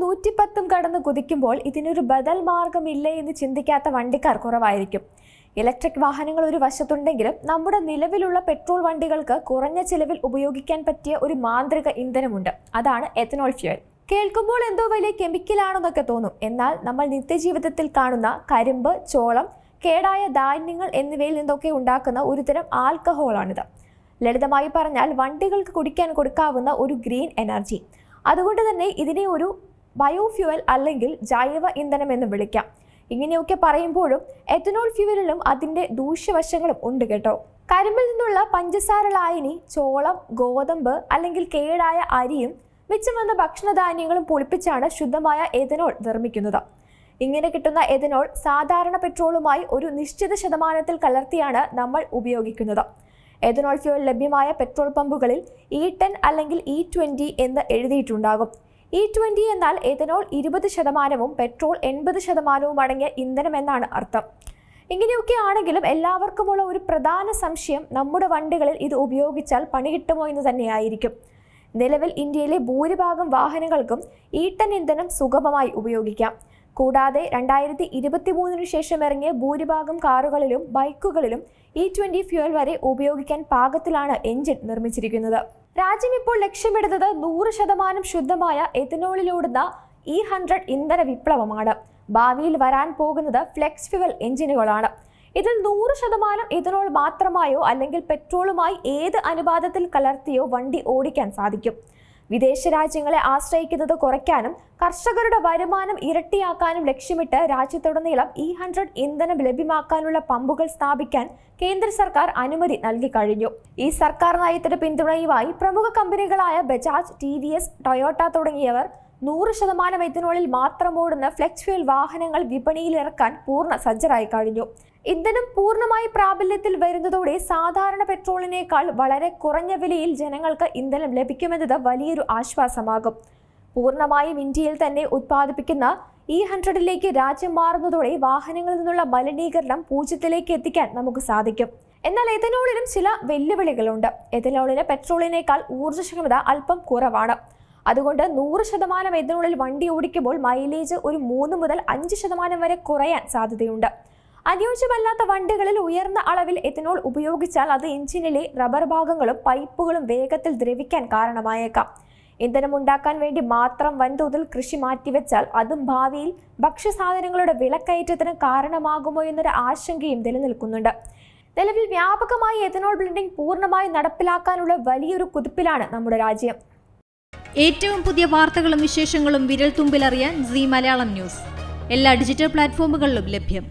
110 കടന്ന് കുതിക്കുമ്പോൾ ഇതിനൊരു ബദൽ മാർഗമില്ലേ എന്ന് ചിന്തിക്കാത്ത വണ്ടിക്കാർ കുറവായിരിക്കും. ഇലക്ട്രിക് വാഹനങ്ങൾ ഒരു വശത്തുണ്ടെങ്കിലും നമ്മുടെ നിലവിലുള്ള പെട്രോൾ വണ്ടികൾക്ക് കുറഞ്ഞ ചിലവിൽ ഉപയോഗിക്കാൻ പറ്റിയ ഒരു മാന്ത്രിക ഇന്ധനമുണ്ട്. അതാണ് എഥനോൾ ഫ്യൂവൽ. കേൾക്കുമ്പോൾ എന്തോ വലിയ കെമിക്കലാണെന്നൊക്കെ തോന്നും. എന്നാൽ നമ്മൾ നിത്യജീവിതത്തിൽ കാണുന്ന കരിമ്പ്, ചോളം, കേടായ ധാന്യങ്ങൾ എന്നിവയിൽ നിന്നൊക്കെ ഉണ്ടാക്കുന്ന ഒരുതരം ആൽക്കഹോളാണിത്. ലളിതമായി പറഞ്ഞാൽ വണ്ടികൾക്ക് കുടിക്കാൻ കൊടുക്കാവുന്ന ഒരു ഗ്രീൻ എനർജി. അതുകൊണ്ട് തന്നെ ഇതിനെ ഒരു ബയോഫ്യൂവൽ അല്ലെങ്കിൽ ജൈവ ഇന്ധനം എന്ന് വിളിക്കാം. ഇങ്ങനെയൊക്കെ പറയുമ്പോഴും എഥനോൾ ഫ്യൂവലിലും അതിൻ്റെ ദൂഷ്യവശങ്ങളും ഉണ്ട് കേട്ടോ. കരിമ്പിൽ നിന്നുള്ള പഞ്ചസാര ലായനി, ചോളം, ഗോതമ്പ് അല്ലെങ്കിൽ കേടായ അരിയും മിച്ചം വന്ന ഭക്ഷണധാന്യങ്ങളും പൊളിപ്പിച്ചാണ് ശുദ്ധമായ എഥനോൾ നിർമ്മിക്കുന്നത്. ഇങ്ങനെ കിട്ടുന്ന എഥനോൾ സാധാരണ പെട്രോളുമായി ഒരു നിശ്ചിത ശതമാനത്തിൽ കലർത്തിയാണ് നമ്മൾ ഉപയോഗിക്കുന്നത്. എഥനോൾ ഫ്യൂവൽ ലഭ്യമായ പെട്രോൾ പമ്പുകളിൽ E10 അല്ലെങ്കിൽ E20 എന്ന് എഴുതിയിട്ടുണ്ടാകും. E20 എന്നാൽ എഥനോൾ 20%, പെട്രോൾ 80% അടങ്ങിയ ഇന്ധനം എന്നാണ് അർത്ഥം. ഇങ്ങനെയൊക്കെ ആണെങ്കിലും എല്ലാവർക്കുമുള്ള ഒരു പ്രധാന സംശയം നമ്മുടെ വണ്ടികളിൽ ഇത് ഉപയോഗിച്ചാൽ പണി കിട്ടുമോ എന്ന് തന്നെയായിരിക്കും. നിലവിൽ ഇന്ത്യയിലെ ഭൂരിഭാഗം വാഹനങ്ങൾക്കും E10 ഇന്ധനം സുഗമമായി ഉപയോഗിക്കാം. കൂടാതെ 2023 ശേഷം ഇറങ്ങിയ ഭൂരിഭാഗം കാറുകളിലും ബൈക്കുകളിലും E20 ഫ്യൂവൽ വരെ ഉപയോഗിക്കാൻ പാകത്തിലാണ് എഞ്ചിൻ നിർമ്മിച്ചിരിക്കുന്നത്. രാജ്യം ഇപ്പോൾ ലക്ഷ്യമിടുന്നത് 100% ശുദ്ധമായ എഥനോളിലോടുന്ന E100 ഇന്ധന വിപ്ലവമാണ്. ഭാവിയിൽ വരാൻ പോകുന്നത് ഫ്ലെക്സ് ഫ്യൂവൽ എഞ്ചിനുകളാണ്. ഇതിൽ 100% എഥനോൾ മാത്രമായോ അല്ലെങ്കിൽ പെട്രോളുമായി ഏത് അനുപാതത്തിൽ കലർത്തിയോ വണ്ടി ഓടിക്കാൻ സാധിക്കും. വിദേശ രാജ്യങ്ങളെ ആശ്രയിക്കുന്നത് കുറയ്ക്കാനും കർഷകരുടെ വരുമാനം ഇരട്ടിയാക്കാനും ലക്ഷ്യമിട്ട് രാജ്യത്തുടനീളം E100 ഇന്ധനം ലഭ്യമാക്കാനുള്ള പമ്പുകൾ സ്ഥാപിക്കാൻ കേന്ദ്ര സർക്കാർ അനുമതി നൽകി കഴിഞ്ഞു. ഈ സർക്കാർ നയത്തിന് പിന്തുണയുമായി പ്രമുഖ കമ്പനികളായ ബജാജ്, TVS, ടൊയോട്ട തുടങ്ങിയവർ 100% എഥനോളിൽ മാത്രം ഓടുന്ന ഫ്ലെക്സ് ഫ്യൂവൽ വാഹനങ്ങൾ വിപണിയിൽ ഇറക്കാൻ പൂർണ്ണ സജ്ജരായി കഴിഞ്ഞു. ഇന്ധനം പൂർണ്ണമായി പ്രാബല്യത്തിൽ വരുന്നതോടെ സാധാരണ പെട്രോളിനേക്കാൾ വളരെ കുറഞ്ഞ വിലയിൽ ജനങ്ങൾക്ക് ഇന്ധനം ലഭിക്കുമെന്നത് വലിയൊരു ആശ്വാസമാകും. പൂർണ്ണമായും ഇന്ത്യയിൽ തന്നെ ഉത്പാദിപ്പിക്കുന്ന E100ലേക്ക് രാജ്യം മാറുന്നതോടെ വാഹനങ്ങളിൽ നിന്നുള്ള മലിനീകരണം 0ലേക്ക് എത്തിക്കാൻ നമുക്ക് സാധിക്കും. എന്നാൽ എഥനോളിനും ചില വെല്ലുവിളികളുണ്ട്. എഥനോളിന് പെട്രോളിനേക്കാൾ ഊർജ്ജക്ഷമത അല്പം കുറവാണ്. അതുകൊണ്ട് 100% എഥനോളിൽ വണ്ടി ഓടിക്കുമ്പോൾ മൈലേജ് ഒരു 3 മുതൽ 5% വരെ കുറയാൻ സാധ്യതയുണ്ട്. അനുയോജ്യമല്ലാത്ത വണ്ടികളിൽ ഉയർന്ന അളവിൽ എഥനോൾ ഉപയോഗിച്ചാൽ അത് എഞ്ചിനിലെ റബ്ബർ ഭാഗങ്ങളും പൈപ്പുകളും വേഗത്തിൽ ദ്രവിക്കാൻ കാരണമായേക്കാം. ഇന്ധനം ഉണ്ടാക്കാൻ വേണ്ടി മാത്രം വൻതോതിൽ കൃഷി മാറ്റിവെച്ചാൽ അതും ഭാവിയിൽ ഭക്ഷ്യസാധനങ്ങളുടെ വിലക്കയറ്റത്തിന് കാരണമാകുമോ എന്നൊരു ആശങ്കയും നിലനിൽക്കുന്നുണ്ട്. നിലവിൽ വ്യാപകമായി എഥനോൾ ബ്ലെൻഡിംഗ് പൂർണ്ണമായി നടപ്പിലാക്കാനുള്ള വലിയൊരു കുതിപ്പിലാണ് നമ്മുടെ രാജ്യം. ഏറ്റവും പുതിയ വാർത്തകളും വിശേഷങ്ങളും വിരൽ തുമ്പിലറിയാൻ Zee മലയാളം ന്യൂസ് എല്ലാ ഡിജിറ്റൽ പ്ലാറ്റ്ഫോമുകളിലും ലഭ്യം.